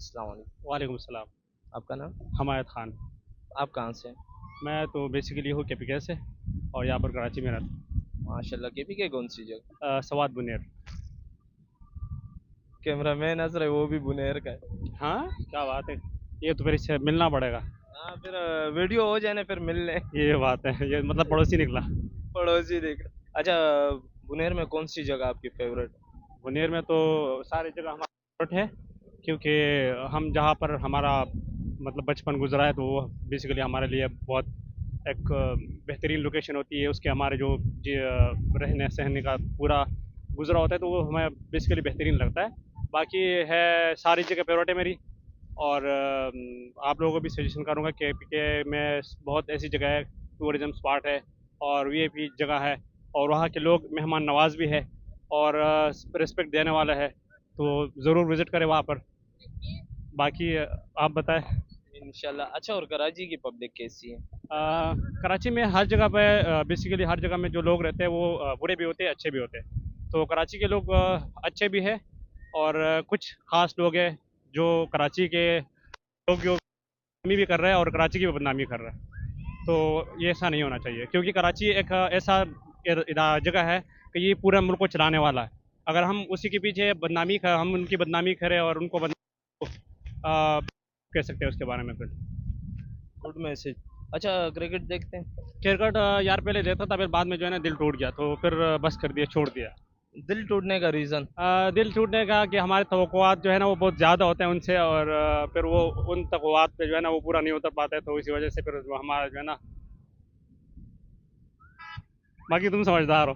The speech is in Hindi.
अस्सलाम वालेकुम। वालेकुम सलाम। आपका नाम? हमायत खान। आप कहाँ से हैं? मैं तो बेसिकली हूँ केपीके से और यहाँ पर कराची में रहता माशाल्लाह, केपी के कौन सी जगह? हूँ। सवाद बुनेर। कैमरामैन नजर है, वो भी बुनेर का है। हाँ, क्या बात है। ये तो फिर इससे मिलना पड़ेगा। हाँ, फिर वीडियो हो जाए ना, फिर मिल लें। ये बात है, ये मतलब पड़ोसी निकला। पड़ोसी देख रहे। अच्छा, बुनेर में कौन सी जगह आपकी फेवरेट? बुनेर में तो सारी जगह हमारा favorite है, क्योंकि हम जहाँ पर हमारा मतलब बचपन गुजरा है तो वो बेसिकली हमारे लिए बहुत एक बेहतरीन लोकेशन होती है। उसके हमारे जो रहने सहने का पूरा गुजरा होता है तो वो हमें बेसिकली बेहतरीन लगता है। बाकी है सारी जगह फेवरेट है मेरी। और आप लोगों को भी सजेशन करूँगा कि में बहुत ऐसी जगह है, टूरिज्म स्पॉट है और वीआईपी जगह है और वहाँ के लोग मेहमान नवाज भी है और रिस्पेक्ट देने वाला है, तो ज़रूर विज़िट करें वहाँ पर। बाकी आप बताएं। इंशाल्लाह। अच्छा, और कराची की पब्लिक कैसी है? कराची में हर जगह पे बेसिकली हर जगह में जो लोग रहते हैं वो बुरे भी होते हैं अच्छे भी होते हैं। तो कराची के लोग अच्छे भी हैं और कुछ खास लोग हैं जो कराची के लोग जो बदनामी भी कर रहे हैं और कराची की भी बदनामी कर रहे हैं। तो ये ऐसा नहीं होना चाहिए, क्योंकि कराची एक ऐसा जगह है कि ये पूरा मुल्क को चलाने वाला है। अगर हम उसी के पीछे हम उनकी बदनामी करें और उनको कह सकते हैं उसके बारे में फिर। Good message. अच्छा, क्रिकेट देखते हैं? क्रिकेट यार पहले देखता था, फिर बाद में जो है ना दिल टूट गया तो फिर बस कर दिया, छोड़ दिया। दिल टूटने का रीजन? दिल टूटने का कि हमारे तवक्कुआत जो है ना वो बहुत ज़्यादा होते हैं उनसे, और फिर वो उन तवक्कुआत पे जो है ना वो पूरा नहीं उतर पाता है, तो इसी वजह से फिर हमारा जो है ना। बाकी तुम समझदार हो।